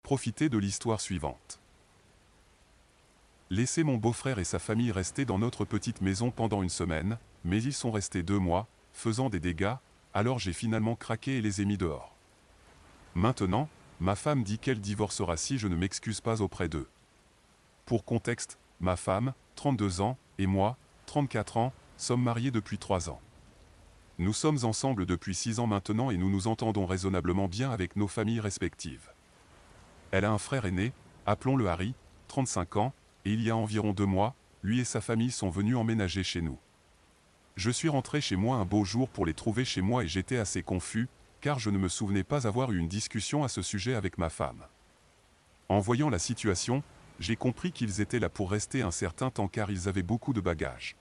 Profitez de l'histoire suivante. Laissez mon beau-frère et sa famille rester dans notre petite maison pendant une semaine, mais ils sont restés 2 mois, faisant des dégâts, alors j'ai finalement craqué et les ai mis dehors. Maintenant, ma femme dit qu'elle divorcera si je ne m'excuse pas auprès d'eux. Pour contexte, ma femme, 32 ans, et moi, 34 ans, sommes mariés depuis 3 ans. Nous sommes ensemble depuis 6 ans maintenant et nous nous entendons raisonnablement bien avec nos familles respectives. Elle a un frère aîné, appelons-le Harry, 35 ans, et il y a environ 2 mois, lui et sa famille sont venus emménager chez nous. Je suis rentré chez moi un beau jour pour les trouver chez moi et j'étais assez confus, car je ne me souvenais pas avoir eu une discussion à ce sujet avec ma femme. En voyant la situation, j'ai compris qu'ils étaient là pour rester un certain temps car ils avaient beaucoup de bagages.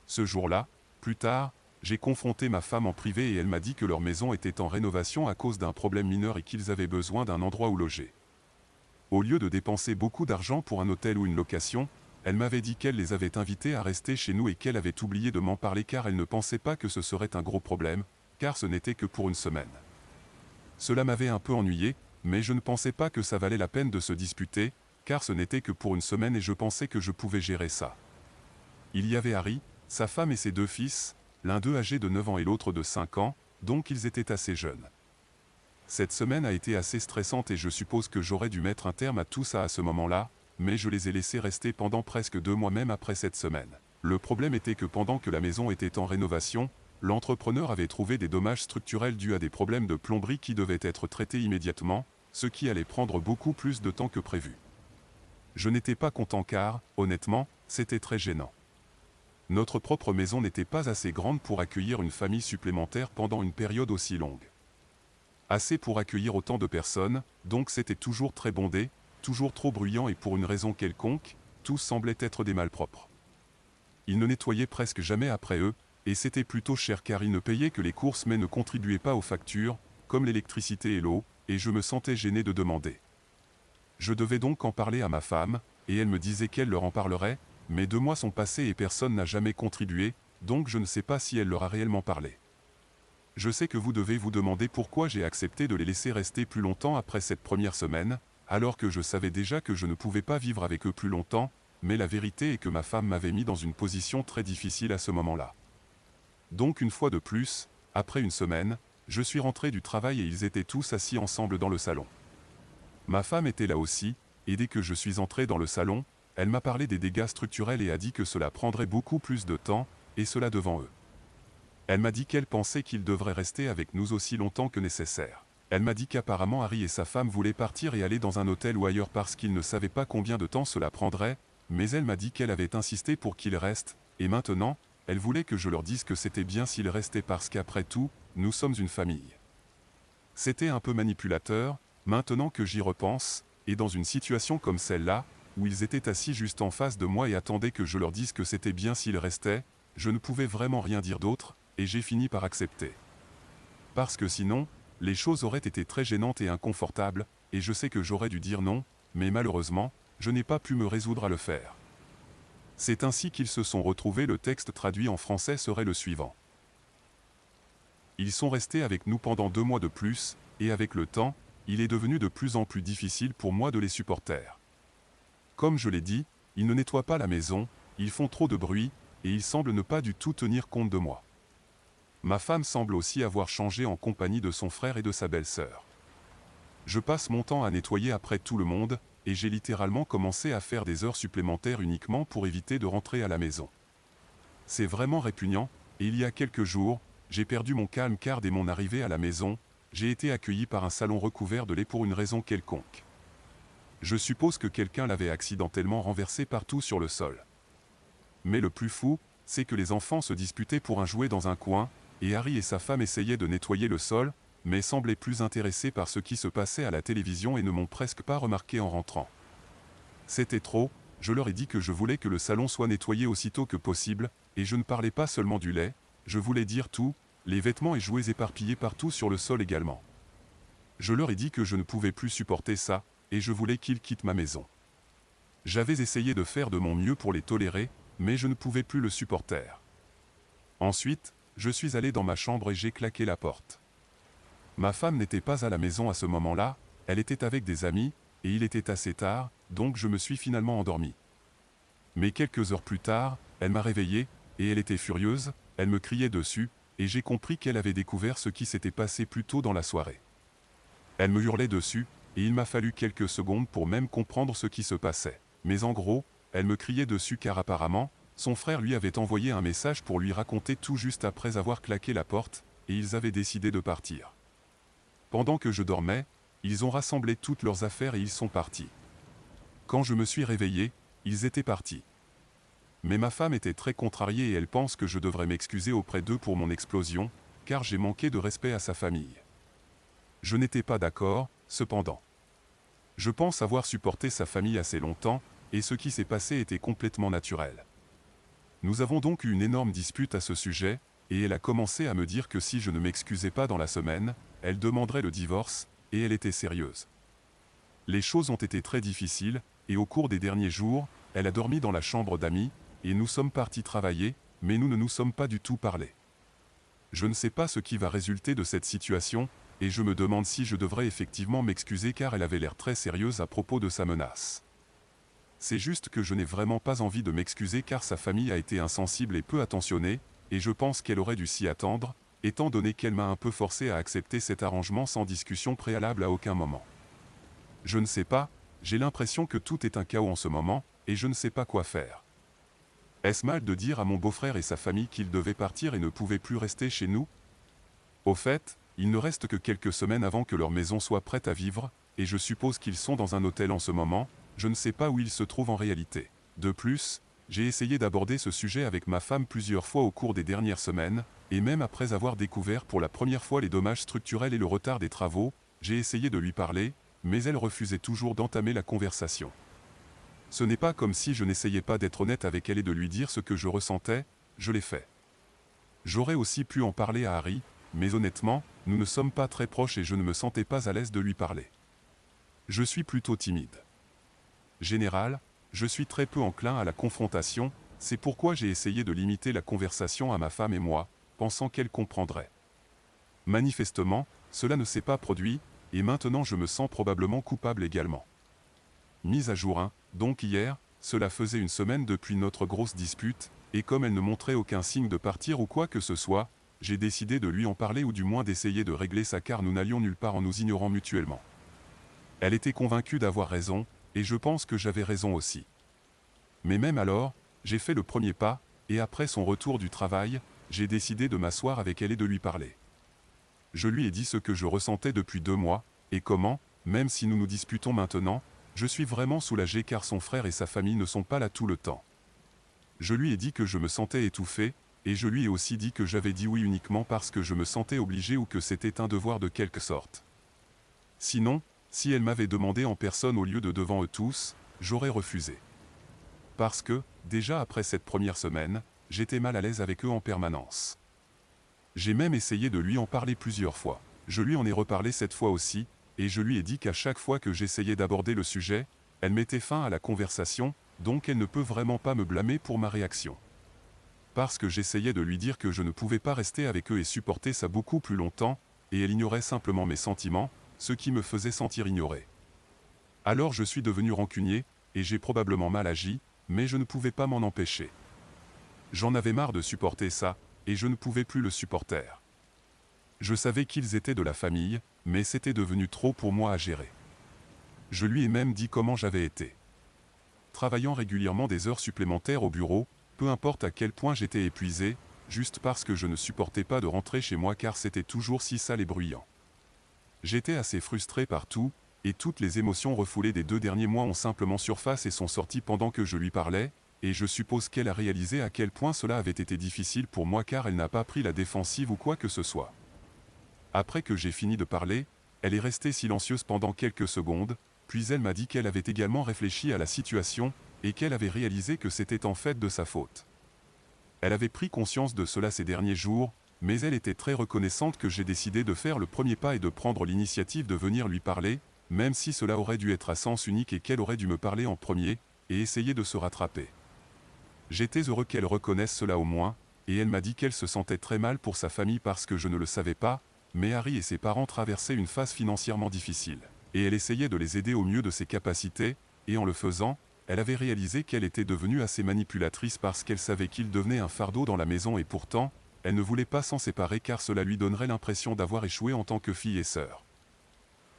Ce jour-là, plus tard, j'ai confronté ma femme en privé et elle m'a dit que leur maison était en rénovation à cause d'un problème mineur et qu'ils avaient besoin d'un endroit où loger. Au lieu de dépenser beaucoup d'argent pour un hôtel ou une location, elle m'avait dit qu'elle les avait invités à rester chez nous et qu'elle avait oublié de m'en parler car elle ne pensait pas que ce serait un gros problème, car ce n'était que pour une semaine. Cela m'avait un peu ennuyé, mais je ne pensais pas que ça valait la peine de se disputer, car ce n'était que pour une semaine et je pensais que je pouvais gérer ça. Il y avait Harry, sa femme et ses 2 fils, l'un d'eux âgé de 9 ans et l'autre de 5 ans, donc ils étaient assez jeunes. Cette semaine a été assez stressante et je suppose que j'aurais dû mettre un terme à tout ça à ce moment-là, mais je les ai laissés rester pendant presque 2 mois même après cette semaine. Le problème était que pendant que la maison était en rénovation, l'entrepreneur avait trouvé des dommages structurels dus à des problèmes de plomberie qui devaient être traités immédiatement, ce qui allait prendre beaucoup plus de temps que prévu. Je n'étais pas content car, honnêtement, c'était très gênant. Notre propre maison n'était pas assez grande pour accueillir une famille supplémentaire pendant une période aussi longue. Assez pour accueillir autant de personnes, donc c'était toujours très bondé, toujours trop bruyant et pour une raison quelconque, tous semblaient être des malpropres. Ils ne nettoyaient presque jamais après eux, et c'était plutôt cher car ils ne payaient que les courses mais ne contribuaient pas aux factures, comme l'électricité et l'eau, et je me sentais gêné de demander. Je devais donc en parler à ma femme, et elle me disait qu'elle leur en parlerait, mais 2 mois sont passés et personne n'a jamais contribué, donc je ne sais pas si elle leur a réellement parlé. Je sais que vous devez vous demander pourquoi j'ai accepté de les laisser rester plus longtemps après cette première semaine, alors que je savais déjà que je ne pouvais pas vivre avec eux plus longtemps, mais la vérité est que ma femme m'avait mis dans une position très difficile à ce moment-là. Donc une fois de plus, après une semaine, je suis rentré du travail et ils étaient tous assis ensemble dans le salon. Ma femme était là aussi, et dès que je suis entré dans le salon, elle m'a parlé des dégâts structurels et a dit que cela prendrait beaucoup plus de temps, et cela devant eux. Elle m'a dit qu'elle pensait qu'ils devraient rester avec nous aussi longtemps que nécessaire. Elle m'a dit qu'apparemment Harry et sa femme voulaient partir et aller dans un hôtel ou ailleurs parce qu'ils ne savaient pas combien de temps cela prendrait, mais elle m'a dit qu'elle avait insisté pour qu'ils restent, et maintenant, elle voulait que je leur dise que c'était bien s'ils restaient parce qu'après tout, nous sommes une famille. C'était un peu manipulateur, maintenant que j'y repense, et dans une situation comme celle-là, où ils étaient assis juste en face de moi et attendaient que je leur dise que c'était bien s'ils restaient, je ne pouvais vraiment rien dire d'autre, et j'ai fini par accepter. Parce que sinon, les choses auraient été très gênantes et inconfortables, et je sais que j'aurais dû dire non, mais malheureusement, je n'ai pas pu me résoudre à le faire. C'est ainsi qu'ils se sont retrouvés. Le texte traduit en français serait le suivant. Ils sont restés avec nous pendant 2 mois de plus, et avec le temps, il est devenu de plus en plus difficile pour moi de les supporter. Comme je l'ai dit, ils ne nettoient pas la maison, ils font trop de bruit, et ils semblent ne pas du tout tenir compte de moi. Ma femme semble aussi avoir changé en compagnie de son frère et de sa belle-sœur. Je passe mon temps à nettoyer après tout le monde, et j'ai littéralement commencé à faire des heures supplémentaires uniquement pour éviter de rentrer à la maison. C'est vraiment répugnant, et il y a quelques jours, j'ai perdu mon calme car dès mon arrivée à la maison, j'ai été accueilli par un salon recouvert de lait pour une raison quelconque. Je suppose que quelqu'un l'avait accidentellement renversé partout sur le sol. Mais le plus fou, c'est que les enfants se disputaient pour un jouet dans un coin, et Harry et sa femme essayaient de nettoyer le sol, mais semblaient plus intéressés par ce qui se passait à la télévision et ne m'ont presque pas remarqué en rentrant. C'était trop, je leur ai dit que je voulais que le salon soit nettoyé aussitôt que possible, et je ne parlais pas seulement du lait, je voulais dire tout, les vêtements et jouets éparpillés partout sur le sol également. Je leur ai dit que je ne pouvais plus supporter ça, et je voulais qu'ils quittent ma maison. J'avais essayé de faire de mon mieux pour les tolérer, mais je ne pouvais plus le supporter. Ensuite, je suis allé dans ma chambre et j'ai claqué la porte. Ma femme n'était pas à la maison à ce moment-là, elle était avec des amis, et il était assez tard, donc je me suis finalement endormi. Mais quelques heures plus tard, elle m'a réveillé, et elle était furieuse, elle me criait dessus, et j'ai compris qu'elle avait découvert ce qui s'était passé plus tôt dans la soirée. Elle me hurlait dessus, et il m'a fallu quelques secondes pour même comprendre ce qui se passait. Mais en gros, elle me criait dessus car apparemment, son frère lui avait envoyé un message pour lui raconter tout juste après avoir claqué la porte, et ils avaient décidé de partir. Pendant que je dormais, ils ont rassemblé toutes leurs affaires et ils sont partis. Quand je me suis réveillé, ils étaient partis. Mais ma femme était très contrariée et elle pense que je devrais m'excuser auprès d'eux pour mon explosion, car j'ai manqué de respect à sa famille. Je n'étais pas d'accord, cependant. Je pense avoir supporté sa famille assez longtemps, et ce qui s'est passé était complètement naturel. Nous avons donc eu une énorme dispute à ce sujet, et elle a commencé à me dire que si je ne m'excusais pas dans la semaine, elle demanderait le divorce, et elle était sérieuse. Les choses ont été très difficiles, et au cours des derniers jours, elle a dormi dans la chambre d'amis, et nous sommes partis travailler, mais nous ne nous sommes pas du tout parlé. Je ne sais pas ce qui va résulter de cette situation, et je me demande si je devrais effectivement m'excuser car elle avait l'air très sérieuse à propos de sa menace. C'est juste que je n'ai vraiment pas envie de m'excuser car sa famille a été insensible et peu attentionnée, et je pense qu'elle aurait dû s'y attendre, étant donné qu'elle m'a un peu forcé à accepter cet arrangement sans discussion préalable à aucun moment. Je ne sais pas, j'ai l'impression que tout est un chaos en ce moment, et je ne sais pas quoi faire. Est-ce mal de dire à mon beau-frère et sa famille qu'ils devaient partir et ne pouvaient plus rester chez nous? Au fait, il ne reste que quelques semaines avant que leur maison soit prête à vivre, et je suppose qu'ils sont dans un hôtel en ce moment, je ne sais pas où ils se trouvent en réalité. De plus, j'ai essayé d'aborder ce sujet avec ma femme plusieurs fois au cours des dernières semaines, et même après avoir découvert pour la première fois les dommages structurels et le retard des travaux, j'ai essayé de lui parler, mais elle refusait toujours d'entamer la conversation. Ce n'est pas comme si je n'essayais pas d'être honnête avec elle et de lui dire ce que je ressentais, je l'ai fait. J'aurais aussi pu en parler à Harry, mais honnêtement, nous ne sommes pas très proches et je ne me sentais pas à l'aise de lui parler. Je suis plutôt timide. Général, je suis très peu enclin à la confrontation, c'est pourquoi j'ai essayé de limiter la conversation à ma femme et moi, pensant qu'elle comprendrait. Manifestement, cela ne s'est pas produit, et maintenant je me sens probablement coupable également. Mise à jour 1, donc hier, cela faisait une semaine depuis notre grosse dispute, et comme elle ne montrait aucun signe de partir ou quoi que ce soit, j'ai décidé de lui en parler ou du moins d'essayer de régler ça car nous n'allions nulle part en nous ignorant mutuellement. Elle était convaincue d'avoir raison, et je pense que j'avais raison aussi. Mais même alors, j'ai fait le premier pas, et après son retour du travail, j'ai décidé de m'asseoir avec elle et de lui parler. Je lui ai dit ce que je ressentais depuis 2 mois, et comment, même si nous nous disputons maintenant, je suis vraiment soulagé car son frère et sa famille ne sont pas là tout le temps. Je lui ai dit que je me sentais étouffé, et je lui ai aussi dit que j'avais dit oui uniquement parce que je me sentais obligé ou que c'était un devoir de quelque sorte. Sinon, si elle m'avait demandé en personne au lieu de devant eux tous, j'aurais refusé. Parce que, déjà après cette première semaine, j'étais mal à l'aise avec eux en permanence. J'ai même essayé de lui en parler plusieurs fois. Je lui en ai reparlé cette fois aussi, et je lui ai dit qu'à chaque fois que j'essayais d'aborder le sujet, elle mettait fin à la conversation, donc elle ne peut vraiment pas me blâmer pour ma réaction. Parce que j'essayais de lui dire que je ne pouvais pas rester avec eux et supporter ça beaucoup plus longtemps, et elle ignorait simplement mes sentiments, ce qui me faisait sentir ignoré. Alors je suis devenu rancunier, et j'ai probablement mal agi, mais je ne pouvais pas m'en empêcher. J'en avais marre de supporter ça, et je ne pouvais plus le supporter. Je savais qu'ils étaient de la famille, mais c'était devenu trop pour moi à gérer. Je lui ai même dit comment j'avais été. Travaillant régulièrement des heures supplémentaires au bureau, peu importe à quel point j'étais épuisé, juste parce que je ne supportais pas de rentrer chez moi car c'était toujours si sale et bruyant. J'étais assez frustré par tout, et toutes les émotions refoulées des 2 derniers mois ont simplement surface et sont sorties pendant que je lui parlais, et je suppose qu'elle a réalisé à quel point cela avait été difficile pour moi car elle n'a pas pris la défensive ou quoi que ce soit. Après que j'ai fini de parler, elle est restée silencieuse pendant quelques secondes, puis elle m'a dit qu'elle avait également réfléchi à la situation, et qu'elle avait réalisé que c'était en fait de sa faute. Elle avait pris conscience de cela ces derniers jours, mais elle était très reconnaissante que j'ai décidé de faire le premier pas et de prendre l'initiative de venir lui parler, même si cela aurait dû être à sens unique et qu'elle aurait dû me parler en premier, et essayer de se rattraper. J'étais heureux qu'elle reconnaisse cela au moins, et elle m'a dit qu'elle se sentait très mal pour sa famille parce que je ne le savais pas, mais Harry et ses parents traversaient une phase financièrement difficile. et elle essayait de les aider au mieux de ses capacités, et en le faisant, elle avait réalisé qu'elle était devenue assez manipulatrice parce qu'elle savait qu'il devenait un fardeau dans la maison et pourtant, elle ne voulait pas s'en séparer car cela lui donnerait l'impression d'avoir échoué en tant que fille et sœur.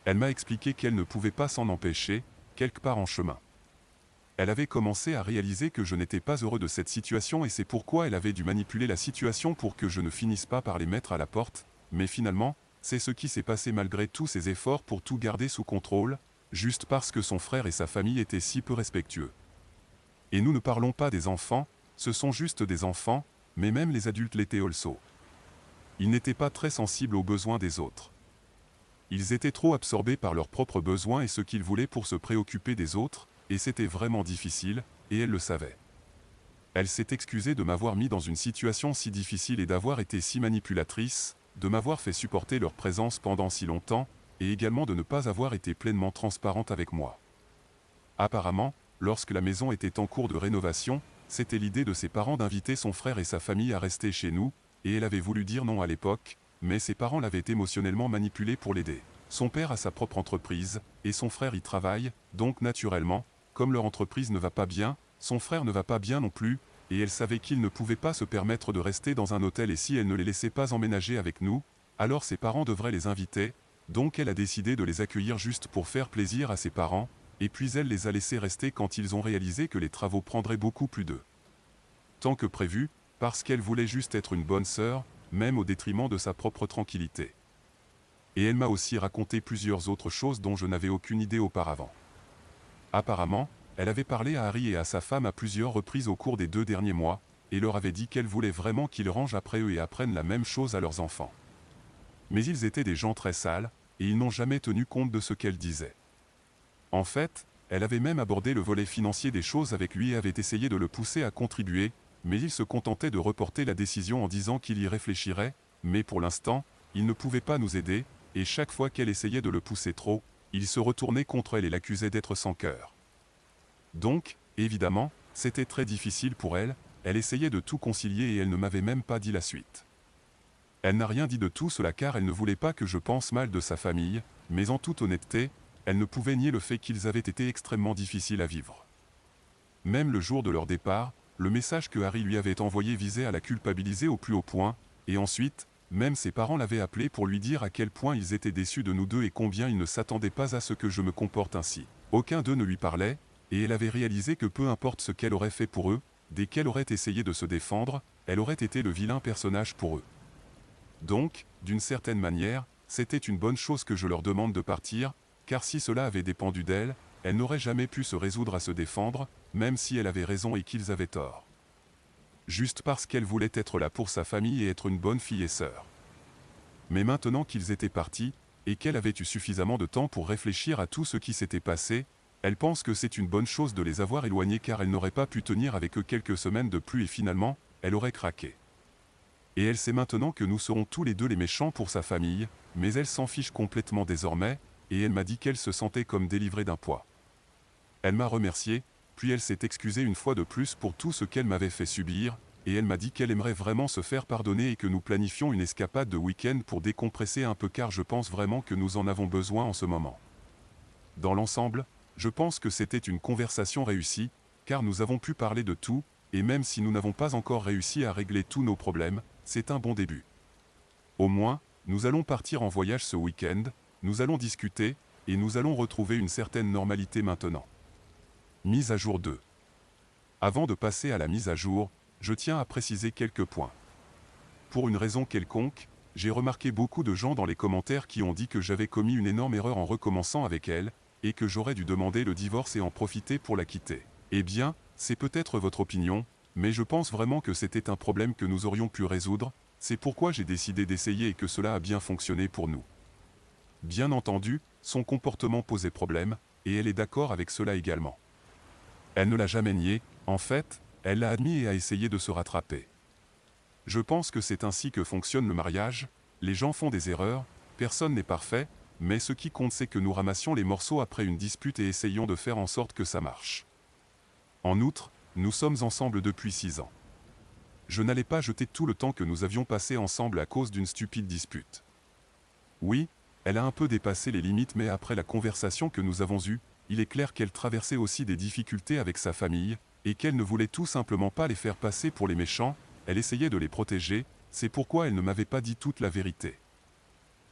Elle m'a expliqué qu'elle ne pouvait pas s'en empêcher, quelque part en chemin. Elle avait commencé à réaliser que je n'étais pas heureux de cette situation et c'est pourquoi elle avait dû manipuler la situation pour que je ne finisse pas par les mettre à la porte, mais finalement, c'est ce qui s'est passé malgré tous ses efforts pour tout garder sous contrôle, juste parce que son frère et sa famille étaient si peu respectueux. Et nous ne parlons pas des enfants, ce sont juste des enfants, mais même les adultes l'étaient also. Ils n'étaient pas très sensibles aux besoins des autres. Ils étaient trop absorbés par leurs propres besoins et ce qu'ils voulaient pour se préoccuper des autres, et c'était vraiment difficile, et elle le savait. Elle s'est excusée de m'avoir mis dans une situation si difficile et d'avoir été si manipulatrice, de m'avoir fait supporter leur présence pendant si longtemps, et également de ne pas avoir été pleinement transparente avec moi. Apparemment, lorsque la maison était en cours de rénovation, c'était l'idée de ses parents d'inviter son frère et sa famille à rester chez nous, et elle avait voulu dire non à l'époque, mais ses parents l'avaient émotionnellement manipulée pour l'aider. Son père a sa propre entreprise, et son frère y travaille, donc naturellement, comme leur entreprise ne va pas bien, son frère ne va pas bien non plus, et elle savait qu'il ne pouvait pas se permettre de rester dans un hôtel et si elle ne les laissait pas emménager avec nous, alors ses parents devraient les inviter, donc elle a décidé de les accueillir juste pour faire plaisir à ses parents, et puis elle les a laissés rester quand ils ont réalisé que les travaux prendraient beaucoup plus de temps que prévu, parce qu'elle voulait juste être une bonne sœur, même au détriment de sa propre tranquillité. Et elle m'a aussi raconté plusieurs autres choses dont je n'avais aucune idée auparavant. Apparemment, elle avait parlé à Harry et à sa femme à plusieurs reprises au cours des 2 derniers mois, et leur avait dit qu'elle voulait vraiment qu'ils rangent après eux et apprennent la même chose à leurs enfants. Mais ils étaient des gens très sales, et ils n'ont jamais tenu compte de ce qu'elle disait. En fait, elle avait même abordé le volet financier des choses avec lui et avait essayé de le pousser à contribuer, mais il se contentait de reporter la décision en disant qu'il y réfléchirait, mais pour l'instant, il ne pouvait pas nous aider, et chaque fois qu'elle essayait de le pousser trop, il se retournait contre elle et l'accusait d'être sans cœur. Donc, évidemment, c'était très difficile pour elle, elle essayait de tout concilier et elle ne m'avait même pas dit la suite. Elle n'a rien dit de tout cela car elle ne voulait pas que je pense mal de sa famille, mais en toute honnêteté, elle ne pouvait nier le fait qu'ils avaient été extrêmement difficiles à vivre. Même le jour de leur départ, le message que Harry lui avait envoyé visait à la culpabiliser au plus haut point, et ensuite, même ses parents l'avaient appelé pour lui dire à quel point ils étaient déçus de nous deux et combien ils ne s'attendaient pas à ce que je me comporte ainsi. Aucun d'eux ne lui parlait, et elle avait réalisé que peu importe ce qu'elle aurait fait pour eux, dès qu'elle aurait essayé de se défendre, elle aurait été le vilain personnage pour eux. Donc, d'une certaine manière, c'était une bonne chose que je leur demande de partir, car si cela avait dépendu d'elle, elle n'aurait jamais pu se résoudre à se défendre, même si elle avait raison et qu'ils avaient tort. Juste parce qu'elle voulait être là pour sa famille et être une bonne fille et sœur. Mais maintenant qu'ils étaient partis, et qu'elle avait eu suffisamment de temps pour réfléchir à tout ce qui s'était passé, elle pense que c'est une bonne chose de les avoir éloignés car elle n'aurait pas pu tenir avec eux quelques semaines de plus et finalement, elle aurait craqué. Et elle sait maintenant que nous serons tous les deux les méchants pour sa famille, mais elle s'en fiche complètement désormais, et elle m'a dit qu'elle se sentait comme délivrée d'un poids. Elle m'a remercié, puis elle s'est excusée une fois de plus pour tout ce qu'elle m'avait fait subir, et elle m'a dit qu'elle aimerait vraiment se faire pardonner et que nous planifions une escapade de week-end pour décompresser un peu car je pense vraiment que nous en avons besoin en ce moment. Dans l'ensemble, je pense que c'était une conversation réussie, car nous avons pu parler de tout, et même si nous n'avons pas encore réussi à régler tous nos problèmes, c'est un bon début. Au moins, nous allons partir en voyage ce week-end, nous allons discuter, et nous allons retrouver une certaine normalité maintenant. Mise à jour 2. Avant de passer à la mise à jour, je tiens à préciser quelques points. Pour une raison quelconque, j'ai remarqué beaucoup de gens dans les commentaires qui ont dit que j'avais commis une énorme erreur en recommençant avec elle, et que j'aurais dû demander le divorce et en profiter pour la quitter. Eh bien, c'est peut-être votre opinion, mais je pense vraiment que c'était un problème que nous aurions pu résoudre, c'est pourquoi j'ai décidé d'essayer et que cela a bien fonctionné pour nous. Bien entendu, son comportement posait problème, et elle est d'accord avec cela également. Elle ne l'a jamais nié, en fait, elle l'a admis et a essayé de se rattraper. Je pense que c'est ainsi que fonctionne le mariage, les gens font des erreurs, personne n'est parfait, mais ce qui compte c'est que nous ramassions les morceaux après une dispute et essayons de faire en sorte que ça marche. En outre, nous sommes ensemble depuis 6 ans. Je n'allais pas jeter tout le temps que nous avions passé ensemble à cause d'une stupide dispute. Oui, Elle a un peu dépassé les limites, mais après la conversation que nous avons eue, il est clair qu'elle traversait aussi des difficultés avec sa famille, et qu'elle ne voulait tout simplement pas les faire passer pour les méchants, elle essayait de les protéger, c'est pourquoi elle ne m'avait pas dit toute la vérité.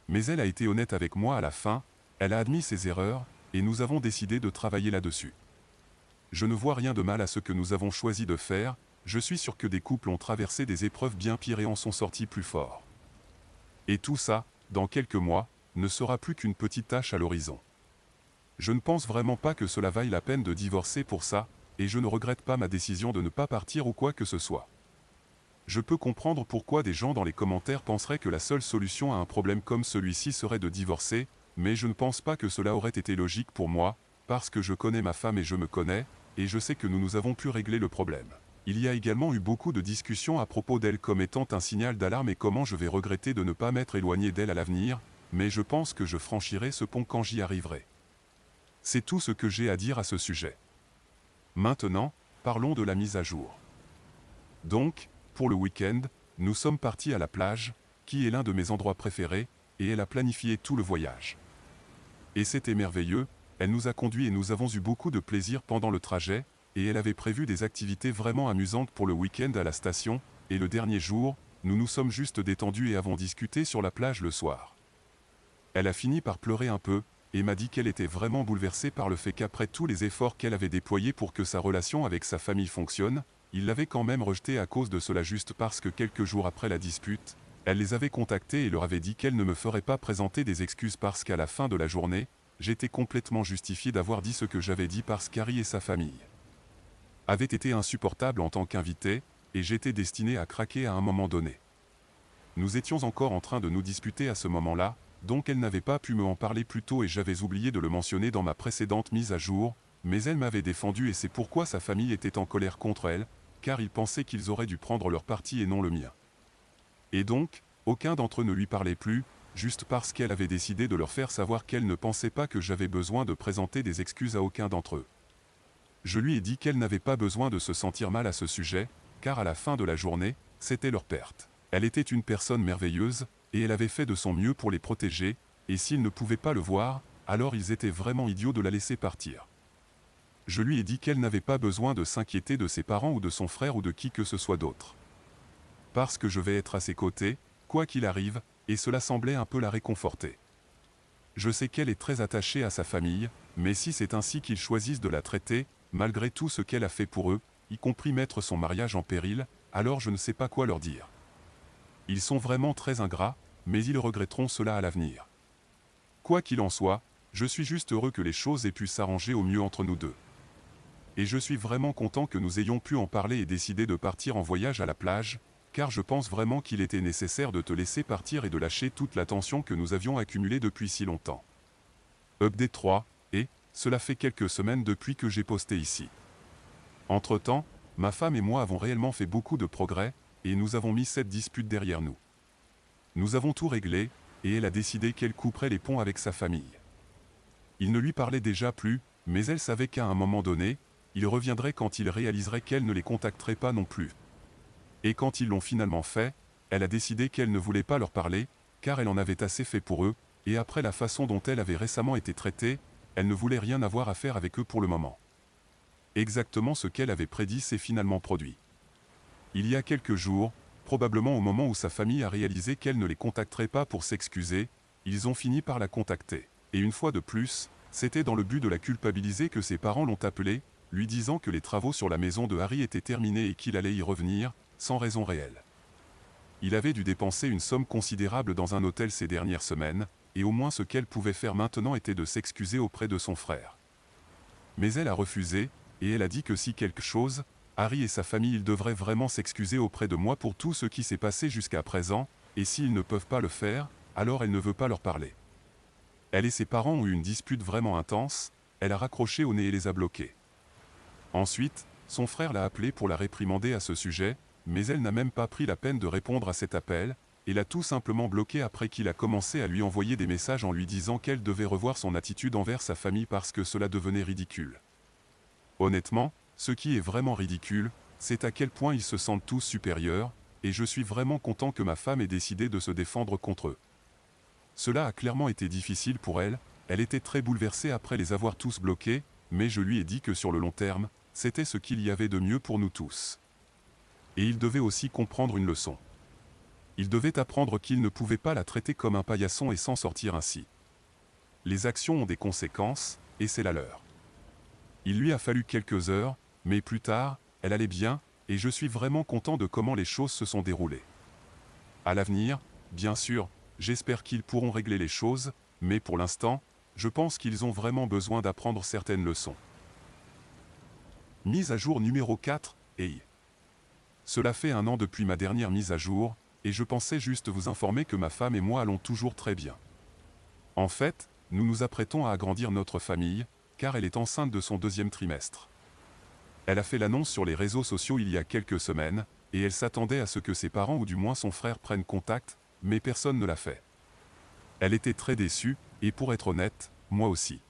Mais elle a été honnête avec moi à la fin, elle a admis ses erreurs, et nous avons décidé de travailler là-dessus. Je ne vois rien de mal à ce que nous avons choisi de faire, je suis sûr que des couples ont traversé des épreuves bien pires et en sont sortis plus forts. Et tout ça, dans quelques mois, ne sera plus qu'une petite tache à l'horizon. Je ne pense vraiment pas que cela vaille la peine de divorcer pour ça, et je ne regrette pas ma décision de ne pas partir ou quoi que ce soit. Je peux comprendre pourquoi des gens dans les commentaires penseraient que la seule solution à un problème comme celui-ci serait de divorcer, mais je ne pense pas que cela aurait été logique pour moi, parce que je connais ma femme et je me connais, et je sais que nous avons pu régler le problème. Il y a également eu beaucoup de discussions à propos d'elle comme étant un signal d'alarme et comment je vais regretter de ne pas m'être éloigné d'elle à l'avenir, mais je pense que je franchirai ce pont quand j'y arriverai. C'est tout ce que j'ai à dire à ce sujet. Maintenant, parlons de la mise à jour. Donc, pour le week-end, nous sommes partis à la plage, qui est l'un de mes endroits préférés, et elle a planifié tout le voyage. Et c'était merveilleux, elle nous a conduits et nous avons eu beaucoup de plaisir pendant le trajet, et elle avait prévu des activités vraiment amusantes pour le week-end à la station, et le dernier jour, nous nous sommes juste détendus et avons discuté sur la plage le soir. Elle a fini par pleurer un peu, et m'a dit qu'elle était vraiment bouleversée par le fait qu'après tous les efforts qu'elle avait déployés pour que sa relation avec sa famille fonctionne, il l'avait quand même rejetée à cause de cela juste parce que quelques jours après la dispute, elle les avait contactés et leur avait dit qu'elle ne me ferait pas présenter des excuses parce qu'à la fin de la journée, j'étais complètement justifié d'avoir dit ce que j'avais dit parce qu'Harry et sa famille avaient été insupportables en tant qu'invités, et j'étais destiné à craquer à un moment donné. Nous étions encore en train de nous disputer à ce moment-là, donc elle n'avait pas pu me en parler plus tôt et j'avais oublié de le mentionner dans ma précédente mise à jour, mais elle m'avait défendu et c'est pourquoi sa famille était en colère contre elle, car ils pensaient qu'ils auraient dû prendre leur parti et non le mien. Et donc, aucun d'entre eux ne lui parlait plus, juste parce qu'elle avait décidé de leur faire savoir qu'elle ne pensait pas que j'avais besoin de présenter des excuses à aucun d'entre eux. Je lui ai dit qu'elle n'avait pas besoin de se sentir mal à ce sujet, car à la fin de la journée, c'était leur perte. Elle était une personne merveilleuse, et elle avait fait de son mieux pour les protéger, et s'ils ne pouvaient pas le voir, alors ils étaient vraiment idiots de la laisser partir. Je lui ai dit qu'elle n'avait pas besoin de s'inquiéter de ses parents ou de son frère ou de qui que ce soit d'autre. Parce que je vais être à ses côtés, quoi qu'il arrive, et cela semblait un peu la réconforter. Je sais qu'elle est très attachée à sa famille, mais si c'est ainsi qu'ils choisissent de la traiter, malgré tout ce qu'elle a fait pour eux, y compris mettre son mariage en péril, alors je ne sais pas quoi leur dire. Ils sont vraiment très ingrats, mais ils regretteront cela à l'avenir. Quoi qu'il en soit, je suis juste heureux que les choses aient pu s'arranger au mieux entre nous deux. Et je suis vraiment content que nous ayons pu en parler et décider de partir en voyage à la plage, car je pense vraiment qu'il était nécessaire de te laisser partir et de lâcher toute la tension que nous avions accumulée depuis si longtemps. Update 3, et cela fait quelques semaines depuis que j'ai posté ici. Entre-temps, ma femme et moi avons réellement fait beaucoup de progrès, et nous avons mis cette dispute derrière nous. Nous avons tout réglé, et elle a décidé qu'elle couperait les ponts avec sa famille. Il ne lui parlait déjà plus, mais elle savait qu'à un moment donné, il reviendrait quand il réaliserait qu'elle ne les contacterait pas non plus. Et quand ils l'ont finalement fait, elle a décidé qu'elle ne voulait pas leur parler, car elle en avait assez fait pour eux, et après la façon dont elle avait récemment été traitée, elle ne voulait rien avoir à faire avec eux pour le moment. Exactement ce qu'elle avait prédit s'est finalement produit. Il y a quelques jours, probablement au moment où sa famille a réalisé qu'elle ne les contacterait pas pour s'excuser, ils ont fini par la contacter. Et une fois de plus, c'était dans le but de la culpabiliser que ses parents l'ont appelée, lui disant que les travaux sur la maison de Harry étaient terminés et qu'il allait y revenir, sans raison réelle. Il avait dû dépenser une somme considérable dans un hôtel ces dernières semaines, et au moins ce qu'elle pouvait faire maintenant était de s'excuser auprès de son frère. Mais elle a refusé, et elle a dit que si quelque chose, Harry et sa famille ils devraient vraiment s'excuser auprès de moi pour tout ce qui s'est passé jusqu'à présent, et s'ils ne peuvent pas le faire, alors elle ne veut pas leur parler. Elle et ses parents ont eu une dispute vraiment intense, elle a raccroché au nez et les a bloqués. Ensuite, son frère l'a appelée pour la réprimander à ce sujet, mais elle n'a même pas pris la peine de répondre à cet appel, et l'a tout simplement bloqué après qu'il a commencé à lui envoyer des messages en lui disant qu'elle devait revoir son attitude envers sa famille parce que cela devenait ridicule. Honnêtement, ce qui est vraiment ridicule, c'est à quel point ils se sentent tous supérieurs, et je suis vraiment content que ma femme ait décidé de se défendre contre eux. Cela a clairement été difficile pour elle, elle était très bouleversée après les avoir tous bloqués, mais je lui ai dit que sur le long terme, c'était ce qu'il y avait de mieux pour nous tous. Et il devait aussi comprendre une leçon. Il devait apprendre qu'il ne pouvait pas la traiter comme un paillasson et s'en sortir ainsi. Les actions ont des conséquences, et c'est la leur. Il lui a fallu quelques heures, mais plus tard, elle allait bien, et je suis vraiment content de comment les choses se sont déroulées. À l'avenir, bien sûr, j'espère qu'ils pourront régler les choses, mais pour l'instant, je pense qu'ils ont vraiment besoin d'apprendre certaines leçons. Mise à jour numéro 4, Hey. Cela fait 1 an depuis ma dernière mise à jour, et je pensais juste vous informer que ma femme et moi allons toujours très bien. En fait, nous nous apprêtons à agrandir notre famille, car elle est enceinte de son 2e trimestre. Elle a fait l'annonce sur les réseaux sociaux il y a quelques semaines, et elle s'attendait à ce que ses parents ou du moins son frère prennent contact, mais personne ne l'a fait. Elle était très déçue, et pour être honnête, moi aussi.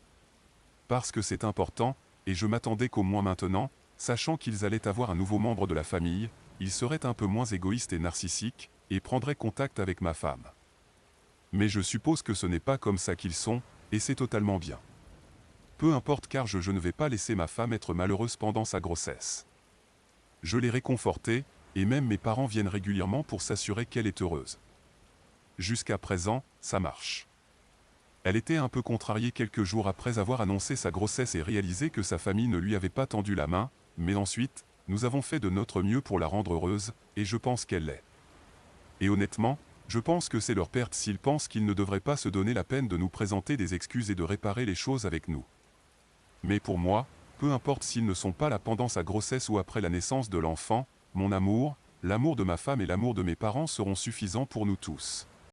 Parce que c'est important, et je m'attendais qu'au moins maintenant, sachant qu'ils allaient avoir un nouveau membre de la famille, ils seraient un peu moins égoïstes et narcissiques, et prendraient contact avec ma femme. Mais je suppose que ce n'est pas comme ça qu'ils sont, et c'est totalement bien. Peu importe car je ne vais pas laisser ma femme être malheureuse pendant sa grossesse. Je l'ai réconfortée, et même mes parents viennent régulièrement pour s'assurer qu'elle est heureuse. Jusqu'à présent, ça marche. Elle était un peu contrariée quelques jours après avoir annoncé sa grossesse et réalisé que sa famille ne lui avait pas tendu la main, mais ensuite, nous avons fait de notre mieux pour la rendre heureuse, et je pense qu'elle l'est. Et honnêtement, je pense que c'est leur perte s'ils pensent qu'ils ne devraient pas se donner la peine de nous présenter des excuses et de réparer les choses avec nous. Mais pour moi, peu importe s'ils ne sont pas là pendant sa grossesse ou après la naissance de l'enfant, mon amour, l'amour de ma femme et l'amour de mes parents seront suffisants pour nous tous.